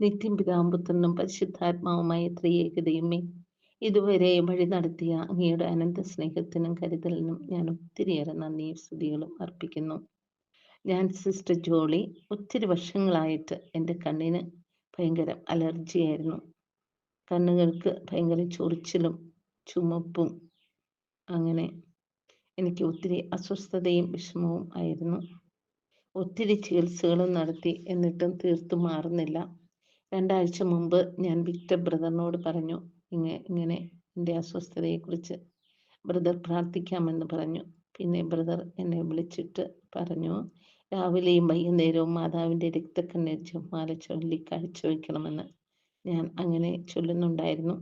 നിത്യം പിതാമ്പുത്രനും പരിശുദ്ധാത്മാവുമായ ത്രിയേകദൈവമേ, ഇതുവരെ വഴി നടത്തിയ അങ്ങയുടെ അനന്ത സ്നേഹത്തിനും കരുതലിനും ഞാൻ ഒത്തിരിയേറെ നന്ദിയും സ്തുതികളും അർപ്പിക്കുന്നു. ഞാൻ സിസ്റ്റർ ജോളി. ഒത്തിരി വർഷങ്ങളായിട്ട് എൻ്റെ കണ്ണിന് ഭയങ്കര അലർജിയായിരുന്നു. കണ്ണുകൾക്ക് ഭയങ്കര ചൊറിച്ചിലും ചുമപ്പും, അങ്ങനെ എനിക്ക് ഒത്തിരി അസ്വസ്ഥതയും വിഷമവും ആയിരുന്നു. ഒത്തിരി ചികിത്സകളും നടത്തി, എന്നിട്ടും തീർത്തും മാറുന്നില്ല. 2 ആഴ്ച മുമ്പ് ഞാൻ വിക്ടർ ബ്രദറിനോട് പറഞ്ഞു ഇങ്ങനെ എൻ്റെ അസ്വസ്ഥതയെക്കുറിച്ച്. ബ്രദർ പ്രാർത്ഥിക്കാമെന്ന് പറഞ്ഞു. പിന്നെ ബ്രദർ എന്നെ വിളിച്ചിട്ട് പറഞ്ഞു, രാവിലെയും വൈകുന്നേരവും മാതാവിൻ്റെ രക്തക്കണ്ണീർ ജപമാല ചൊല്ലി കാഴ്ചവെക്കണമെന്ന്. ഞാൻ അങ്ങനെ ചൊല്ലുന്നുണ്ടായിരുന്നു.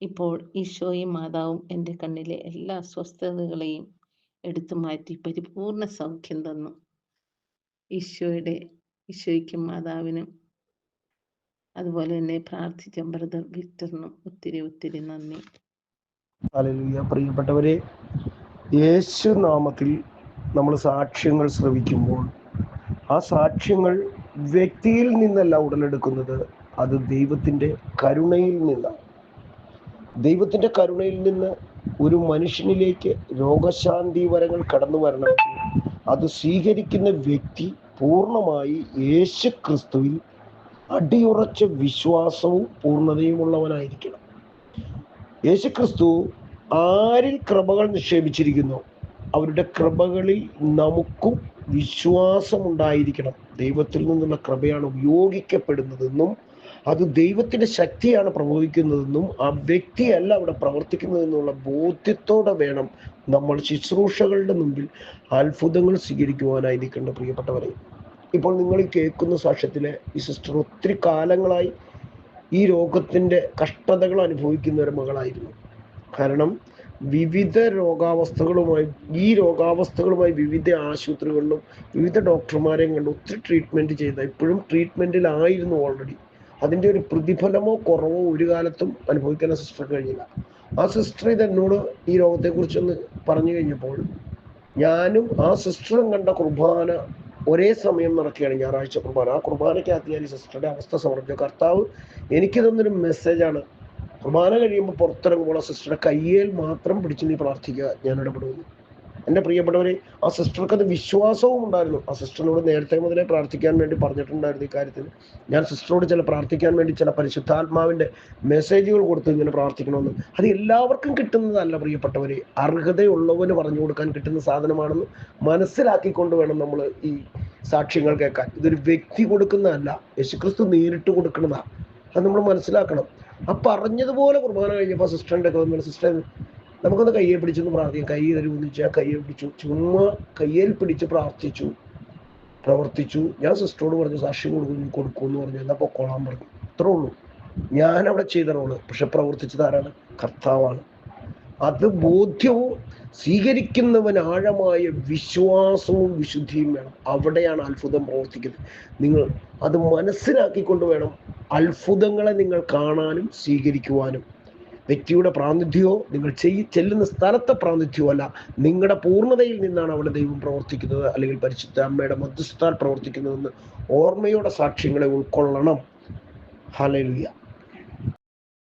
ഇപ്പോൾ ഈശോയും മാതാവും എൻ്റെ കണ്ണിലെ എല്ലാ അസ്വസ്ഥതകളെയും എടുത്തു മാറ്റി പരിപൂർണ സൗഖ്യം തന്നു. ഈശോയ്ക്കും മാതാവിനും അതുപോലെ തന്നെ പ്രാർത്ഥിച്ച ബ്രദർ വിക്ടറിനും ഒത്തിരി നന്ദി. ഹല്ലേലൂയ. പ്രിയപ്പെട്ടവരെ, യേശു നാമത്തിൽ നമ്മൾ സാക്ഷ്യങ്ങൾ ശ്രവിക്കുമ്പോൾ ആ സാക്ഷ്യങ്ങൾ വ്യക്തിയിൽ നിന്നല്ല ഉടലെടുക്കുന്നത്, അത് ദൈവത്തിൻ്റെ കരുണയിൽ നിന്നാണ്. ദൈവത്തിൻ്റെ കരുണയിൽ നിന്ന് ഒരു മനുഷ്യനിലേക്ക് രോഗശാന്തി വരങ്ങൾ കടന്നു വരണമെങ്കിൽ അത് സ്വീകരിക്കുന്ന വ്യക്തി പൂർണ്ണമായി യേശു ക്രിസ്തുവിൽ അടിയുറച്ച വിശ്വാസവും പൂർണ്ണതയുമുള്ളവനായിരിക്കണം. യേശുക്രിസ്തു ആരിൽ കൃപകൾ നിക്ഷേപിച്ചിരിക്കുന്നു അവരുടെ കൃപകളിൽ നമുക്കും വിശ്വാസമുണ്ടായിരിക്കണം. ദൈവത്തിൽ നിന്നുള്ള കൃപയാണ് ഉപയോഗിക്കപ്പെടുന്നതെന്നും അത് ദൈവത്തിൻ്റെ ശക്തിയാണ് പ്രവഹിക്കുന്നതെന്നും ആ വ്യക്തിയല്ല അവിടെ പ്രവർത്തിക്കുന്നതെന്നുള്ള ബോധ്യത്തോടെ വേണം നമ്മൾ ശുശ്രൂഷകളുടെ മുമ്പിൽ അത്ഭുതങ്ങൾ സ്വീകരിക്കുവാനായിരിക്കേണ്ട. പ്രിയപ്പെട്ടവരെ, ഇപ്പോൾ നിങ്ങൾ ഈ കേൾക്കുന്ന സാക്ഷ്യത്തിലെ ഈ സിസ്റ്റർ ഒത്തിരി കാലങ്ങളായി ഈ രോഗത്തിൻ്റെ കഷ്ടതകൾ അനുഭവിക്കുന്ന ഒരു മകളായിരുന്നു. കാരണം വിവിധ രോഗാവസ്ഥകളുമായി വിവിധ ആശുപത്രികളിലും വിവിധ ഡോക്ടർമാരെയും കണ്ട് ഒത്തിരി ട്രീറ്റ്മെൻറ്റ് ചെയ്ത, ഇപ്പോഴും ട്രീറ്റ്മെൻറ്റിലായിരുന്നു ഓൾറെഡി. അതിൻ്റെ ഒരു പ്രതിഫലമോ കുറവോ ഒരു കാലത്തും അനുഭവിക്കാൻ ആ സിസ്റ്റർ കഴിഞ്ഞില്ല. ആ സിസ്റ്റർ ഇതെന്നോട് ഈ രോഗത്തെക്കുറിച്ചൊന്ന് പറഞ്ഞു കഴിഞ്ഞപ്പോൾ ഞാനും ആ സിസ്റ്ററും കണ്ട കുർബാന ഒരേ സമയം നടക്കുകയാണ്, ഞായറാഴ്ച കുർബാന. ആ കുർബാനയ്ക്കകത്ത് ഞാൻ ഈ സിസ്റ്ററുടെ അവസ്ഥ സമർപ്പിച്ചു. കർത്താവ് എനിക്ക് തന്നൊരു മെസ്സേജാണ്. കുർബാന കഴിയുമ്പോൾ പുറത്തിറങ്ങുമ്പോൾ ആ സിസ്റ്ററുടെ കയ്യേൽ മാത്രം പിടിച്ച് നീ പ്രാർത്ഥിക്കുക, ഞാൻ ഇടപെടുന്നു. എൻ്റെ പ്രിയപ്പെട്ടവരെ, ആ സിസ്റ്റർക്ക് അത് വിശ്വാസവും ഉണ്ടായിരുന്നു. ആ സിസ്റ്ററിനോട് നേരത്തെ മുതലേ പ്രാർത്ഥിക്കാൻ വേണ്ടി പറഞ്ഞിട്ടുണ്ടായിരുന്നു. ഈ കാര്യത്തിൽ ഞാൻ സിസ്റ്ററോട് പ്രാർത്ഥിക്കാൻ വേണ്ടി ചില പരിശുദ്ധാത്മാവിൻ്റെ മെസ്സേജുകൾ കൊടുത്ത് ഇങ്ങനെ പ്രാർത്ഥിക്കണമെന്ന്. അത് എല്ലാവർക്കും കിട്ടുന്നതല്ല പ്രിയപ്പെട്ടവരെ, അർഹതയുള്ളവന് പറഞ്ഞു കൊടുക്കാൻ കിട്ടുന്ന സാധനമാണെന്ന് മനസ്സിലാക്കിക്കൊണ്ട് വേണം നമ്മൾ ഈ സാക്ഷ്യങ്ങൾ കേൾക്കാൻ. ഇതൊരു വ്യക്തി കൊടുക്കുന്നതല്ല, യേശുക്രിസ്തു നേരിട്ട് കൊടുക്കുന്നതാണ്. അത് നമ്മൾ മനസ്സിലാക്കണം. ആ പറഞ്ഞതുപോലെ കുർബാന കഴിഞ്ഞപ്പോൾ സിസ്റ്ററിൻ്റെ ഒക്കെ സിസ്റ്റർ നമുക്കൊന്ന് കയ്യെ പിടിച്ചൊന്ന് പ്രാർത്ഥിക്കാം, കൈ തരുമെന്ന് വെച്ചാൽ കയ്യെ പിടിച്ചു, ചുമ്മാ കയ്യിൽ പിടിച്ച് പ്രാർത്ഥിച്ചു, പ്രവർത്തിച്ചു. ഞാൻ സിസ്റ്ററോട് പറഞ്ഞു സാക്ഷ്യം കൊടുക്കുമെന്ന് പറഞ്ഞു. എന്നാൽ പൊക്കോളാൻ പറഞ്ഞു. അത്രേ ഉള്ളൂ ഞാൻ അവിടെ ചെയ്ത റോള്. പക്ഷെ പ്രവർത്തിച്ചത് ആരാണ്? കർത്താവാണ്. അത് ബോധ്യവും സ്വീകരിക്കുന്നവൻ ആഴമായ വിശ്വാസവും വിശുദ്ധിയും വേണം. അവിടെയാണ് അത്ഭുതം പ്രവർത്തിക്കുന്നത്. നിങ്ങൾ അത് മനസ്സിലാക്കിക്കൊണ്ട് വേണം അത്ഭുതങ്ങളെ നിങ്ങൾ കാണാനും സ്വീകരിക്കുവാനും. വ്യക്തിയുടെ പ്രാതിനിധ്യമോ നിങ്ങൾ ചെല്ലുന്ന സ്ഥലത്തെ പ്രാതിനിധ്യമോ അല്ല, നിങ്ങളുടെ പൂർണ്ണതയിൽ നിന്നാണ് അവിടെ ദൈവം പ്രവർത്തിക്കുന്നത്, അല്ലെങ്കിൽ പരിശുദ്ധ അമ്മയുടെ മധ്യസ്ഥാൽ പ്രവർത്തിക്കുന്നതെന്ന് ഓർമ്മയോടെ സാക്ഷ്യങ്ങളെ ഉൾക്കൊള്ളണം. ഹല്ലേലൂയ.